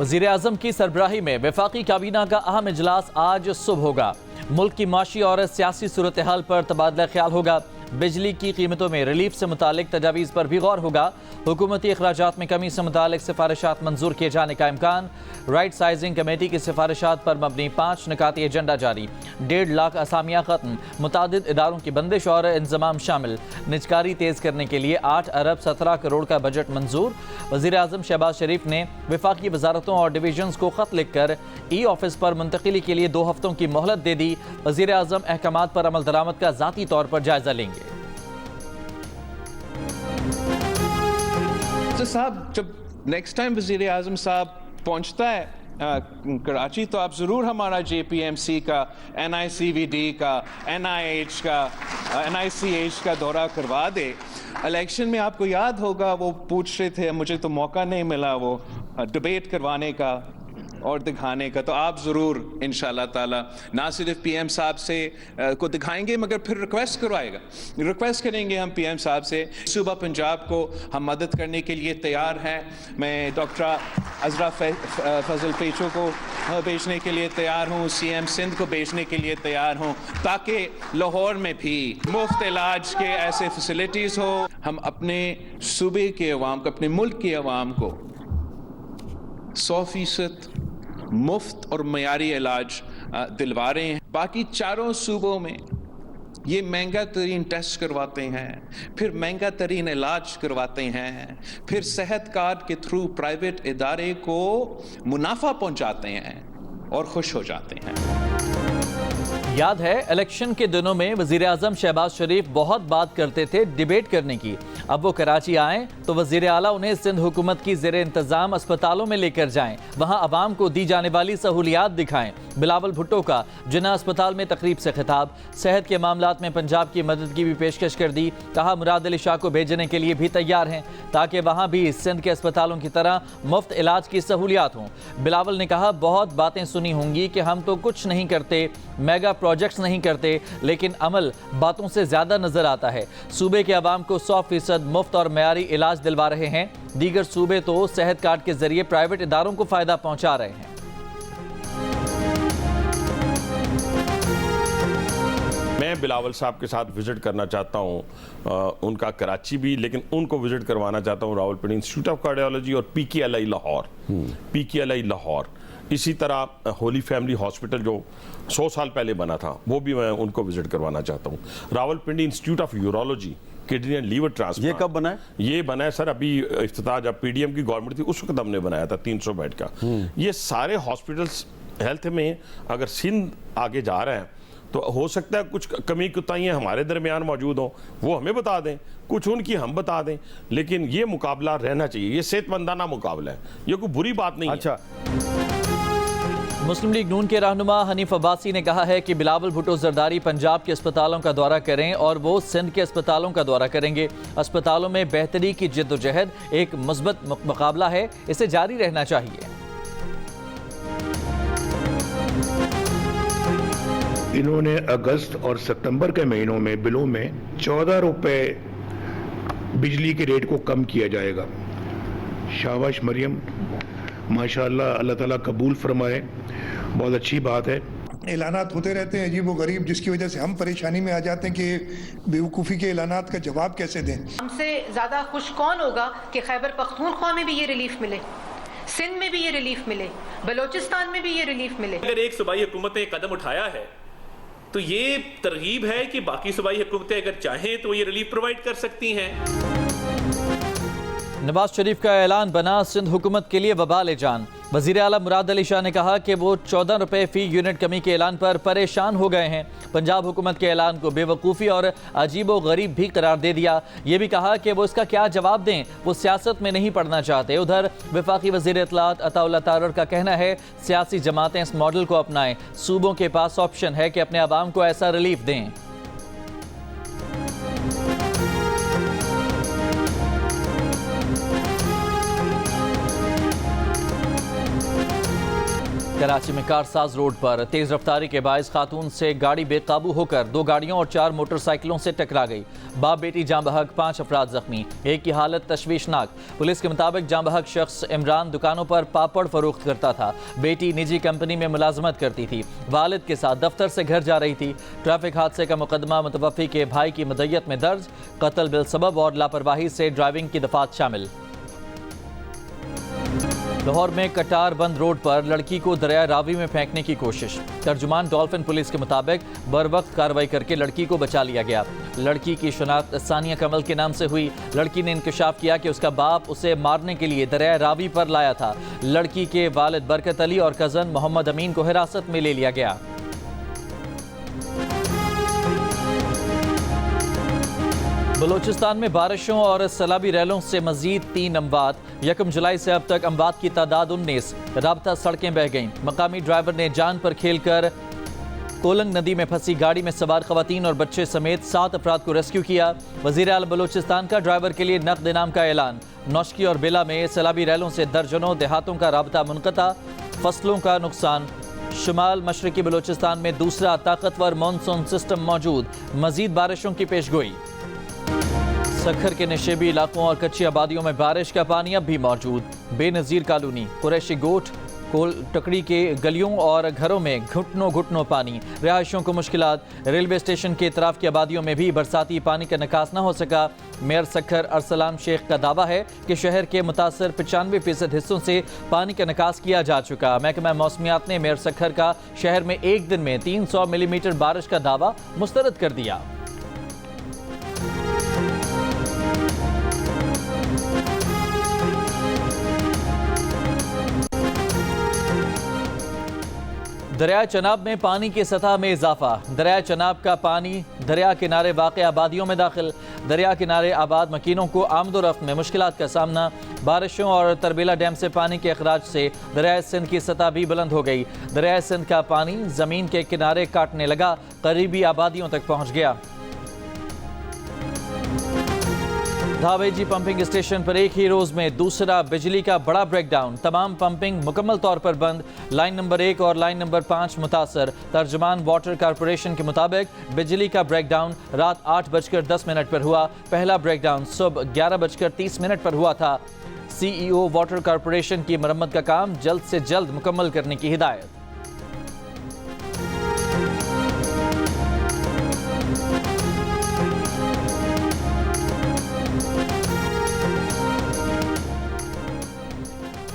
वज़ीर आज़म की सरबराही में वफाकी काबीना का अहम इजलास आज सुबह होगा। मुल्क की माशी और सियासी सूरत हाल पर तबादला ख्याल होगा। बिजली की कीमतों में रिलीफ से मुतालिक तजावीज़ पर भी गौर होगा। हुकूमती अखराजात में कमी से मुतालिक सिफारिशात मंजूर किए जाने का इम्कान। राइट साइजिंग कमेटी की सिफारिशात पर मबनी 5 निकाती एजेंडा जारी। 1.5 लाख असामियाँ खत्म। मुतादिद इदारों की बंदिश और इंजमाम शामिल। निजकारी तेज़ करने के लिए 8 अरब 17 करोड़ का बजट मंजूर। वज़ीर आज़म शहबाज शरीफ ने वफाकी वजारतों और डिवीजन्स को खत लिखकर ई ऑफिस पर मुंतकिली के लिए 2 हफ्तों की मोहलत दे दी। वज़ीर आज़म अहकामात पर अमल दरामद का ज़ाती तौर पर जायजा लेंगे। तो साहब जब नेक्स्ट टाइम वज़ीर आज़म साहब पहुंचता है कराची तो आप ज़रूर हमारा JPMC का, NICVD का, NIH का, NICH का दौरा करवा दे। इलेक्शन में आपको याद होगा वो पूछ रहे थे, मुझे तो मौका नहीं मिला वो डिबेट करवाने का और दिखाने का, तो आप ज़रूर इंशाल्लाह ताला ना सिर्फ PM साहब से को दिखाएंगे मगर फिर रिक्वेस्ट करेंगे हम PM साहब से। सूबा पंजाब को हम मदद करने के लिए तैयार हैं। मैं डॉक्टर अज़रा फजल पेचो को भेजने के लिए तैयार हूँ, CM सिंध को भेजने के लिए तैयार हूँ, ताकि लाहौर में भी मुफ्त इलाज के ऐसे फैसिलिटीज़ हो। हम अपने सूबे के अवाम को, अपने मुल्क के अवाम को 100% मुफ्त और मयारी इलाज दिलवा रहे हैं। बाकी चारों सूबों में ये महंगा तरीन टेस्ट करवाते हैं, फिर महंगा तरीन इलाज करवाते हैं, फिर सेहत कार्ड के थ्रू प्राइवेट इदारे को मुनाफा पहुंचाते हैं और खुश हो जाते हैं। याद है इलेक्शन के दिनों में वज़ीर आज़म शहबाज शरीफ बहुत बात करते थे डिबेट करने की। अब वो कराची आएँ तो वज़ीर आला उन्हें सिंध हुकूमत की ज़ेरे इंतज़ाम अस्पतालों में लेकर जाएं, वहाँ अवाम को दी जाने वाली सहूलियात दिखाएं। बिलावल भुट्टो का जिन्ना अस्पताल में तकरीब से खिताब। सेहत के मामलात में पंजाब की मदद की भी पेशकश कर दी। कहा मुराद अली शाह को भेजने के लिए भी तैयार हैं ताकि वहाँ भी सिंध के अस्पतालों की तरह मुफ्त इलाज की सहूलियात हों। बिलावल ने कहा बहुत बातें सुनी होंगी कि हम तो कुछ नहीं करते, मेगा प्रोजेक्ट्स नहीं करते, लेकिन अमल बातों से ज़्यादा नज़र आता है। सूबे के अवाम को 100% मुफ्त और मयारी इलाज दिलवा रहे हैं। दीगर सूबे तो सेहत कार्ड के जरिए प्राइवेट इदारों को फ़ायदा पहुंचा रहे हैं। मैं बिलावल साहब के साथ विज़िट करना चाहता हूँ, उनका कराची भी, लेकिन उनको विज़िट करवाना चाहता हूँ रावलपिंडी इंस्टीट्यूट ऑफ कार्डियोलॉजी और PKLI लाहौर। इसी तरह होली फैमिली हॉस्पिटल जो 100 साल पहले बना था वो भी मैं उनको विज़िट करवाना चाहता हूँ। Rawalpindi institute of urology, kidney and liver transplant. ये कब बना है? ये बना है सर अभी इफ्तिताह जब PDM की गवर्नमेंट थी उस वक्त हमने बनाया था 300 बेड का। ये सारे हॉस्पिटल्स हेल्थ में अगर सिंध आगे जा रहे हैं तो हो सकता है कुछ कमी कुताहियाँ हमारे दरमियान मौजूद हों, वो हमें बता दें, कुछ उनकी हम बता दें, लेकिन ये मुकाबला रहना चाहिए। ये सेहतमंदाना मुकाबला है, ये कोई बुरी बात नहीं अच्छा। है। मुस्लिम लीग नून के रहनुमा हनीफ अब्बासी ने कहा है कि बिलावल भुट्टो जरदारी पंजाब के अस्पतालों का दौरा करें और वो सिंध के अस्पतालों का दौरा करेंगे। अस्पतालों में बेहतरी की जिद्दोजहद एक मुस्बत मुकाबला है, इसे जारी रहना चाहिए। इन्होंने अगस्त और सितंबर के महीनों में बिलों में 14 रुपए बिजली के रेट को कम किया जाएगा। शाबाश मरियम, माशाअल्लाह, अल्लाह ताला कबूल फरमाए, बहुत अच्छी बात है। ऐलानात होते रहते हैं अजीब व गरीब, जिसकी वजह से हम परेशानी में आ जाते हैं कि बेवकूफ़ी के ऐलानात का जवाब कैसे दें। हमसे ज़्यादा खुश कौन होगा कि खैबर पख्तूनख्वा में भी ये रिलीफ मिले, सिंध में भी ये रिलीफ मिले, बलोचिस्तान में भी ये रिलीफ मिले। अगर एक सूबाई हुकूमत ने कदम उठाया है तो ये तरगीब है कि बाकी सूबाई हुकूमतें अगर चाहें तो ये रिलीफ प्रोवाइड कर सकती हैं। नवाज शरीफ का ऐलान बना सिंध हुकूमत के लिए वबाल जान। वज़ीर आला मुराद अली शाह ने कहा कि वो 14 रुपए फी यूनिट कमी के ऐलान पर परेशान हो गए हैं। पंजाब हुकूमत के ऐलान को बेवकूफ़ी और अजीबो गरीब भी करार दे दिया। ये भी कहा कि वो इसका क्या जवाब दें, वो सियासत में नहीं पढ़ना चाहते। उधर वफाकी वज़ीर इत्तलात अताउल्लाह तारर का कहना है सियासी जमातें इस मॉडल को अपनाएं। सूबों के पास ऑप्शन है कि अपने अवाम को ऐसा रिलीफ दें। कराची में कारसाज रोड पर तेज रफ्तारी के बायस खातून से गाड़ी बेकाबू होकर 2 गाड़ियों और 4 मोटरसाइकिलों से टकरा गई। बाप बेटी जाँ बहक, 5 अफराद जख्मी, एक की हालत तशवीशनाक। पुलिस के मुताबिक जाँ बहक शख्स इमरान दुकानों पर पापड़ फरोख्त करता था। बेटी निजी कंपनी में मुलाजमत करती थी। वालिद के साथ दफ्तर से घर जा रही थी। ट्रैफिक हादसे का मुकदमा मुतवफ़ी के भाई की मदय्यत में दर्ज। कत्ल बिलसबब और लापरवाही से ड्राइविंग की दफात शामिल। लाहौर में कटार बंद रोड पर लड़की को दरिया रावी में फेंकने की कोशिश। तर्जुमान डॉल्फिन पुलिस के मुताबिक बरवक्त कार्रवाई करके लड़की को बचा लिया गया। लड़की की शनाख्त सानिया कमल के नाम से हुई। लड़की ने इंकशाफ किया कि उसका बाप उसे मारने के लिए दरिया रावी पर लाया था। लड़की के वालिद बरकत अली और कजन मोहम्मद अमीन को हिरासत में ले लिया गया। बलूचिस्तान में बारिशों और सैलाबी रैलों से मजीद 3 अमवात। 1 जुलाई से अब तक अमवात की तादाद 19। राबता सड़कें बह गईं। मकामी ड्राइवर ने जान पर खेलकर कोलंग नदी में फंसी गाड़ी में सवार खवातीन और बच्चे समेत 7 अफराद को रेस्क्यू किया। वजीर आला बलूचिस्तान का ड्राइवर के लिए नकद इनाम का ऐलान। नौशकी और बेला में सैलाबी रैलों से दर्जनों देहातों का राबता मुनक़ता। फसलों का नुकसान। शुमाल मशरकी बलूचिस्तान में दूसरा ताकतवर मानसून सिस्टम मौजूद। मजीद बारिशों की पेशगोई। सखर के नशेबी इलाकों और कच्ची आबादियों में बारिश का पानी अब भी मौजूद। बेनज़ीर कॉलोनी, कुरैशी गोट, कोल टकड़ी के गलियों और घरों में घुटनों घुटनों पानी। रिहायशों को मुश्किलात। रेलवे स्टेशन के इतराफ की आबादियों में भी बरसाती पानी का निकास न हो सका। मेयर सखर अरसलान शेख का दावा है कि शहर के मुतासर 95% हिस्सों से पानी का निकास किया जा चुका। महकमा मौसमियात ने मेयर सखर का शहर में एक दिन में 300 मिलीमीटर बारिश का दावा मुस्तरद कर दिया। दरिया चनाब में पानी की सतह में इजाफा। दरिया चनाब का पानी दरिया किनारे वाक़ई आबादियों में दाखिल। दरिया किनारे आबाद मकीनों को आमदोरफ्त में मुश्किलात का सामना। बारिशों और तरबेला डैम से पानी के अखराज से दरिया सिंध की सतह भी बुलंद हो गई। दरिया सिंध का पानी ज़मीन के किनारे काटने लगा, करीबी आबादियों तक पहुँच गया। धावेजी पंपिंग स्टेशन पर एक ही रोज में दूसरा बिजली का बड़ा ब्रेकडाउन। तमाम पंपिंग मुकम्मल तौर पर बंद। लाइन नंबर 1 और लाइन नंबर 5 मुतासर। तर्जुमान वाटर कॉरपोरेशन के मुताबिक बिजली का ब्रेकडाउन रात 8:10 पर हुआ। पहला ब्रेकडाउन सुबह 11:30 पर हुआ था। CEO वाटर कॉरपोरेशन की मरम्मत का काम जल्द से जल्द मुकम्मल करने की हिदायत।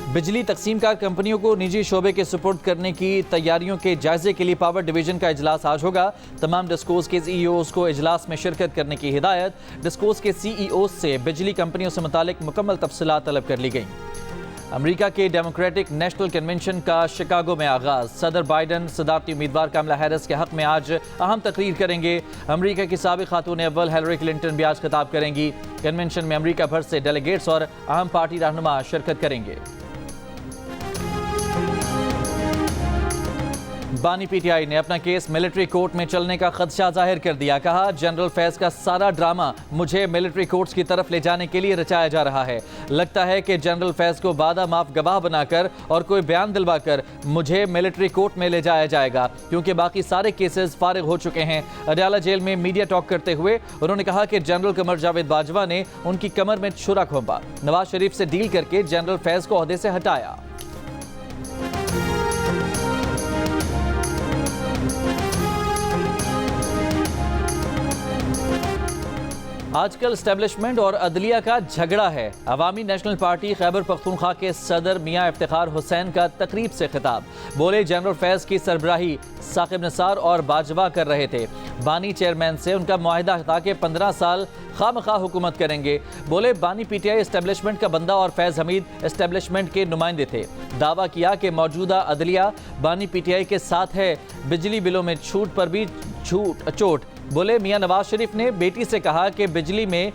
बिजली तकसीमकार कंपनियों को निजी शोबे के सुपुर्द करने की तैयारियों के जायजे के लिए पावर डिवीजन का इजलास आज होगा। तमाम डिस्कोस के CEOs को इजलास में शिरकत करने की हिदायत। डिस्कोस के CEOs से बिजली कंपनियों से मुतालिक मुकम्मल तफसीलात तलब कर ली गई। अमेरिका के डेमोक्रेटिक नेशनल कन्वेंशन का शिकागो में आगाज। सदर बाइडन सदारती उम्मीदवार कमला हैरिस के हक में आज अहम तकरीर करेंगे। अमेरिका की साबिक खातून अव्वल हिलरी क्लिंटन भी आज खिताब करेंगी। कन्वेंशन में अमेरिका भर से डेलीगेट्स और अहम पार्टी रहनुमा शिरकत करेंगे। बानी PTI ने अपना केस मिलिट्री कोर्ट में चलने का खदशा जाहिर कर दिया। कहा, जनरल फैज का सारा ड्रामा मुझे मिलिट्री कोर्ट्स की तरफ ले जाने के लिए रचाया जा रहा है। लगता है कि जनरल फैज को बादा माफ गवाह बनाकर और कोई बयान दिलवाकर मुझे मिलिट्री कोर्ट में ले जाया जाएगा, क्योंकि बाकी सारे केसेस फारिग हो चुके हैं। अडयाला जेल में मीडिया टॉक करते हुए उन्होंने कहा कि जनरल कमर जावेद बाजवा ने उनकी कमर में छुरा घोंपा। नवाज शरीफ से डील करके जनरल फैज को ओहदे से हटाया। आजकल एस्टेब्लिशमेंट और अदलिया का झगड़ा है। अवामी नेशनल पार्टी खैबर पख्तूनख्वा के सदर मियां इफ्तिखार हुसैन का तकरीब से खिताब। बोले, जनरल फैज की सरबराही साकिब निसार और बाजवा कर रहे थे। बानी चेयरमैन से उनका मुआहिदा था कि 15 साल खामखा हुकूमत करेंगे। बोले, बानी PTI एस्टेब्लिशमेंट का बंदा और फैज हमीद एस्टेब्लिशमेंट के नुमाइंदे थे। दावा किया कि मौजूदा अदलिया बानी PTI के साथ है। बिजली बिलों में छूट पर भी चोट। बोले, मियां नवाज शरीफ ने बेटी से कहा कि बिजली में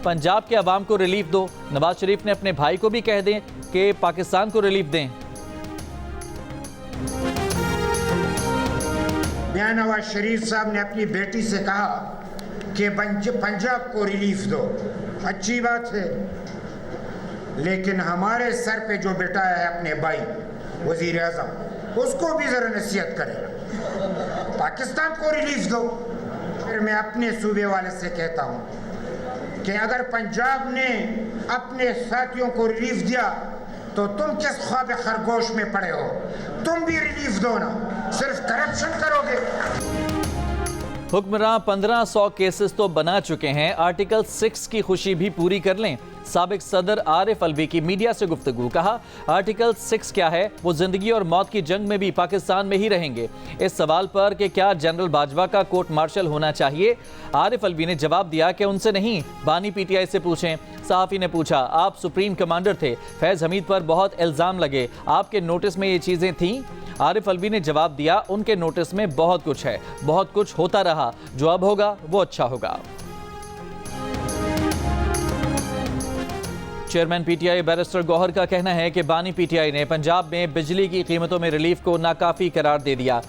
पंजाब के अवाम को रिलीफ दो। नवाज शरीफ ने अपने भाई को भी कह दें कि पाकिस्तान को रिलीफ दें। मियां नवाज शरीफ साहब ने अपनी बेटी से कहा कि पंजाब को रिलीफ दो। अच्छी बात है, लेकिन हमारे सर पे जो बिठाया है अपने भाई वजीर आजम, उसको भी जरा नसीहत करें, पाकिस्तान को रिलीफ दो। फिर मैं अपने सूबे वाले से कहता हूँ कि अगर पंजाब ने अपने साथियों को रिलीफ दिया तो तुम किस ख्वाब खरगोश में पड़े हो? तुम भी रिलीफ दो ना, सिर्फ करप्शन करोगे। हुक्मरान 1500 केसेस तो बना चुके हैं, आर्टिकल 6 की खुशी भी पूरी कर लें। साबिक सदर आरिफ अलवी की मीडिया से गुफ्तगू, कहा आर्टिकल 6 क्या है, वो जिंदगी और मौत की जंग में भी पाकिस्तान में ही रहेंगे। इस सवाल पर कि क्या जनरल बाजवा का कोर्ट मार्शल होना चाहिए, आरिफ अलवी ने जवाब दिया कि उनसे नहीं, बानी पीटीआई से पूछें। सहाफ़ी ने पूछा, आप सुप्रीम कमांडर थे, फैज़ हमीद पर बहुत इल्ज़ाम लगे, आपके नोटिस में ये चीज़ें थीं? आरिफ अलवी ने जवाब दिया, उनके नोटिस में बहुत कुछ है, बहुत कुछ होता रहा, जो अब होगा वो अच्छा होगा। चेयरमैन पीटीआई बैरिस्टर गौहर का कहना है कि बानी पीटीआई ने पंजाब में बिजली की कीमतों में रिलीफ को नाकाफी करार दे दिया।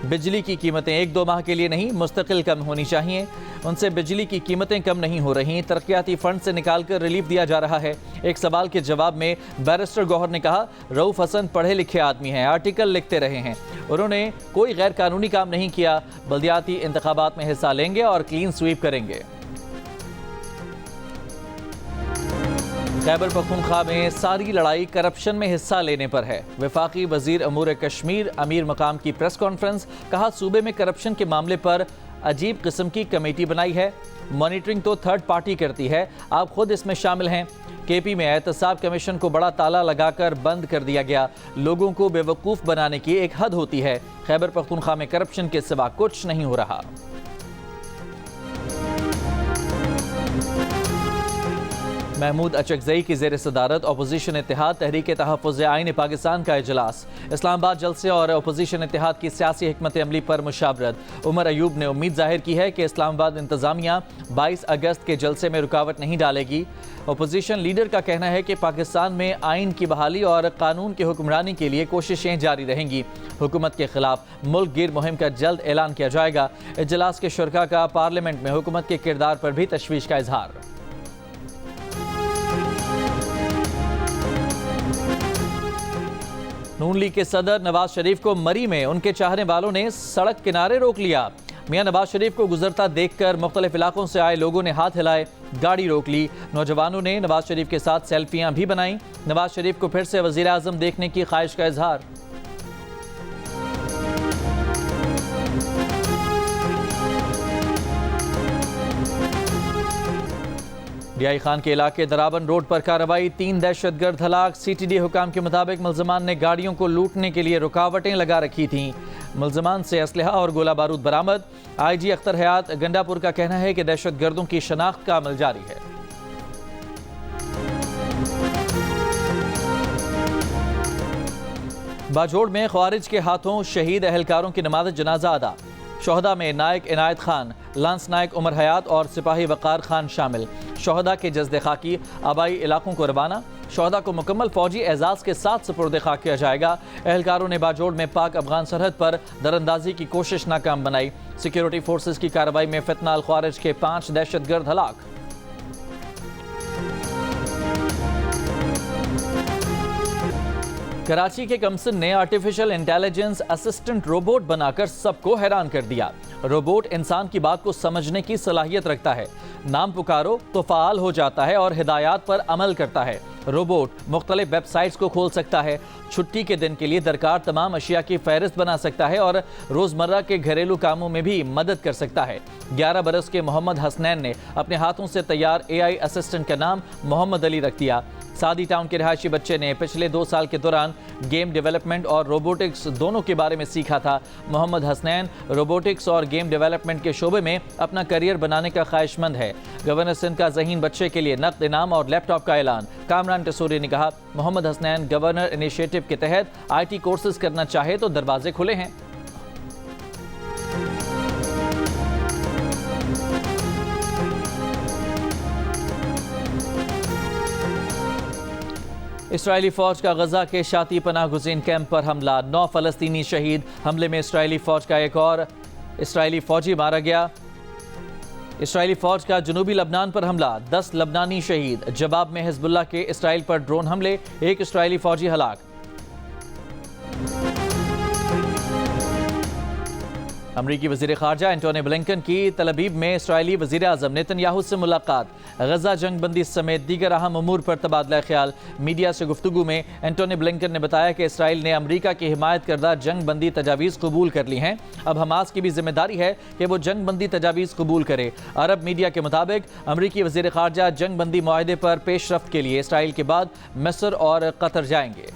बिजली की कीमतें 1-2 माह के लिए नहीं, मुस्तकिल कम होनी चाहिए। उनसे बिजली की कीमतें कम नहीं हो रही, तरक्याती फंड से निकालकर रिलीफ दिया जा रहा है। एक सवाल के जवाब में बैरिस्टर गौहर ने कहा, रऊफ हसन पढ़े लिखे आदमी हैं, आर्टिकल लिखते रहे हैं, उन्होंने कोई गैर कानूनी काम नहीं किया। बल्दियाती इंतखाबात में हिस्सा लेंगे और क्लीन स्वीप करेंगे। खैबर पख्तूनख्वा में सारी लड़ाई करप्शन में हिस्सा लेने पर है। वफाकी वजीर अमूर कश्मीर अमीर मकाम की प्रेस कॉन्फ्रेंस, कहा सूबे में करप्शन के मामले पर अजीब किस्म की कमेटी बनाई है, मॉनिटरिंग तो थर्ड पार्टी करती है, आप खुद इसमें शामिल हैं। केपी में एहतसाब कमीशन को बड़ा ताला लगाकर बंद कर दिया गया। लोगों को बेवकूफ़ बनाने की एक हद होती है। खैबर पख्तूनख्वा में करप्शन के सिवा कुछ नहीं हो रहा। महमूद अचकजई की ज़ेर सदारत अपोजिशन इत्तेहाद तहरीक तहफ़्फ़ुज़ आइन पाकिस्तान का इजलास। इस्लामाबाद जलसे और अपोजिशन इत्तेहाद की सियासी हिकमत अमली पर मुशावरत। उमर अयूब ने उम्मीद जाहिर की है कि इस्लामाबाद इंतज़ामिया 22 अगस्त के जलसे में रुकावट नहीं डालेगी। अपोजिशन लीडर का कहना है कि पाकिस्तान में आइन की बहाली और कानून की हुक्मरानी के लिए कोशिशें जारी रहेंगी। हुकूमत के खिलाफ मुल्क गिर मुहिम का जल्द ऐलान किया जाएगा। इजलास के शुरका का पार्लियामेंट में हुकूमत के किरदार पर भी तशवीश का इजहार। नून लीग के सदर नवाज शरीफ को मरी में उनके चाहने वालों ने सड़क किनारे रोक लिया। मियां नवाज शरीफ को गुजरता देखकर मुख्तलिफ इलाकों से आए लोगों ने हाथ हिलाए, गाड़ी रोक ली। नौजवानों ने नवाज शरीफ के साथ सेल्फियां भी बनाई। नवाज शरीफ को फिर से वजीर आजम देखने की ख्वाहिश का इजहार। डियाई खान के इलाके दराबन रोड पर कार्रवाई, 3 दहशतगर्द हलाक। सीटीडी हुकाम के मुताबिक मुल्ज़मान ने गाड़ियों को लूटने के लिए रुकावटें लगा रखी थीं। मुल्ज़मान से असलहा और गोला बारूद बरामद। आईजी अख्तर हयात गंडापुर का कहना है कि दहशतगर्दों की शनाख्त का अमल जारी है। बाजोड़ में ख्वारिज के हाथों शहीद अहलकारों की नमाज जनाजा अदा। शोहदा में नायक इनायत खान, लांस नायक उमर हयात और सिपाही वकार खान शामिल। शोहदा के जज्दे खाकी आबाई इलाकों को रवाना। शोहदा को मुकम्मल फौजी एजाज के साथ सुपुर्द खाक किया जाएगा। एहलकारों ने बाजोड़ में पाक अफगान सरहद पर दरअंदाजी की कोशिश नाकाम बनाई। सिक्योरिटी फोर्सेज की कार्रवाई में फितनाल ख्वारिज के 5 दहशतगर्द हलाक। कराची के कमसन ने आर्टिफिशियल इंटेलिजेंस असिस्टेंट रोबोट बनाकर सबको हैरान कर दिया। रोबोट इंसान की बात को समझने की सलाहियत रखता है, नाम पुकारो तो फ़ाल हो जाता है और हिदायत पर अमल करता है। रोबोट मुख्तलिफ वेबसाइट्स को खोल सकता है, छुट्टी के दिन के लिए दरकार तमाम अशिया की फहरिस्त बना सकता है और रोज़मर्रा के घरेलू कामों में भी मदद कर सकता है। 11 बरस के मोहम्मद हसनैन ने अपने हाथों से तैयार AI असिस्टेंट का नाम मोहम्मद अली रख दिया। सादी टाउन के रिहायशी बच्चे ने पिछले 2 साल के दौरान गेम डेवलपमेंट और रोबोटिक्स दोनों के बारे में सीखा था। मोहम्मद हसनैन रोबोटिक्स और गेम डेवलपमेंट के शोबे में अपना करियर बनाने का ख्वाहिशमंद है। गवर्नर सिंध का ज़हीन बच्चे के लिए नकद इनाम और लैपटॉप का ऐलान। कामरान टेसूरी ने कहा, मोहम्मद हसनैन गवर्नर इनिशिएटिव के तहत IT कोर्सेज करना चाहे तो दरवाजे खुले हैं। इसराइली फौज का गजा के शाती पनाह गुज़ीन कैंप पर हमला, 9 फ़लस्तीनी शहीद। हमले में इसराइली फौज का एक और इसराइली फौजी मारा गया। इसराइली फौज का जनूबी लबनान पर हमला, 10 लबनानी शहीद। जवाब में हिजबुल्लाह के इसराइल पर ड्रोन हमले, 1 इसराइली फौजी हलाक। अमरीकी वज़ीर ख़ारजा एंटोनी ब्लिंकन की तल अबीब में इसराइली वज़ीर आज़म नेतन्याहू से मुलाकात। गजा जंग बंदी समेत दीगर अहम उमूर पर तबादला ख्याल। मीडिया से गुफ्तगू में एंटोनी ब्लिंकन ने बताया कि इसराइल ने अमरीका की हिमायत करदा जंग बंदी तजावीज़ कबूल कर ली हैं। अब हमास की भी जिम्मेदारी है कि वो जंग बंदी तजावीज़ कबूल करे। अरब मीडिया के मुताबिक अमरीकी वज़ीर ख़ारजा जंग बंदी मुआहदे पर पेशरफ्त के लिए इसराइल के बाद मिस्र और कतर जाएंगे।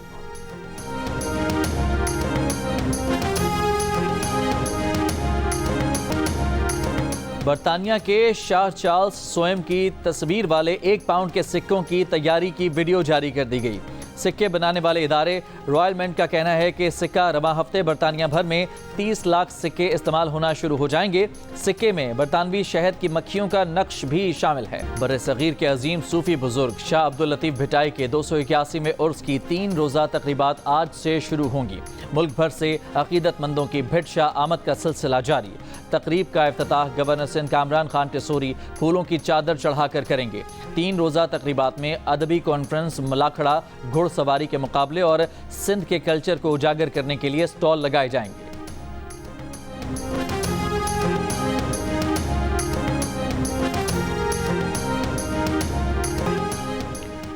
बरतानिया के शाह चार्ल्स स्वयं की तस्वीर वाले 1 पाउंड के सिक्कों की तैयारी की वीडियो जारी कर दी गई। सिक्के बनाने वाले इदारे रॉयल मिंट का कहना है कि सिक्का रवा हफ्ते बरतानिया भर में 30 लाख सिक्के इस्तेमाल होना शुरू हो जाएंगे। सिक्के में बरतानवी शहद की मक्खियों का नक्श भी शामिल है। बर्रे सगीर के अजीम सूफी बुजुर्ग शाह अब्दुल लतीफ भिटाई के 281 में उर्स की 3 रोज़ा तकरीबात आज से शुरू होंगी। मुल्क भर से अकीदतमंदों की भिट शाह आमद का सिलसिला जारी। तकरीब का इफ्तिताह गवर्नर सिंध कामरान खान टिसोरी फूलों की चादर चढ़ाकर करेंगे। 3 रोज़ा तकरीबात में अदबी कॉन्फ्रेंस, मलाखड़ा, घुड़सवारी के मुकाबले और सिंध के कल्चर को उजागर करने के लिए स्टॉल लगाए जाएंगे।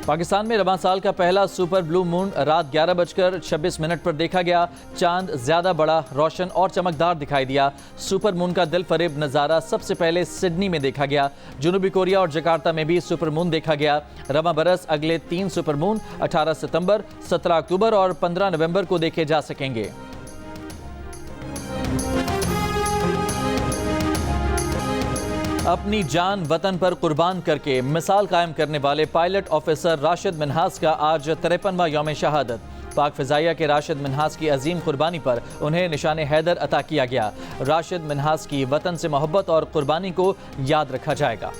पाकिस्तान में रवां साल का पहला सुपर ब्लू मून रात 11:26 पर देखा गया। चांद ज्यादा बड़ा, रोशन और चमकदार दिखाई दिया। सुपर मून का दिल फरेब नज़ारा सबसे पहले सिडनी में देखा गया। जनूबी कोरिया और जकार्ता में भी सुपर मून देखा गया। रवां बरस अगले 3 सुपर मून 18 सितंबर, 17 अक्टूबर और 15 नवंबर को देखे जा सकेंगे। अपनी जान वतन पर कुर्बान करके मिसाल कायम करने वाले पायलट ऑफिसर राशिद मिन्हास का आज 53वां यौम शहादत। पाक फ़िज़ाइया के राशिद मिन्हास की अजीम कुर्बानी पर उन्हें निशान हैदर अता किया गया। राशिद मिन्हास की वतन से मोहब्बत और कुर्बानी को याद रखा जाएगा।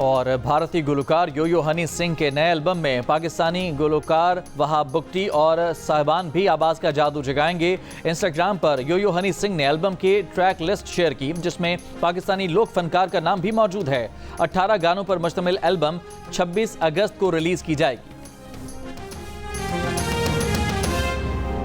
और भारतीय गुलकार यो-यो हनी सिंह के नए एल्बम में पाकिस्तानी गुलकार वहाब बुगटी और साहिबान भी आवाज़ का जादू जगाएंगे। इंस्टाग्राम पर यो-यो हनी सिंह ने एल्बम की ट्रैक लिस्ट शेयर की, जिसमें पाकिस्तानी लोक फनकार का नाम भी मौजूद है। 18 गानों पर मुश्तमिल एल्बम 26 अगस्त को रिलीज़ की जाएगी।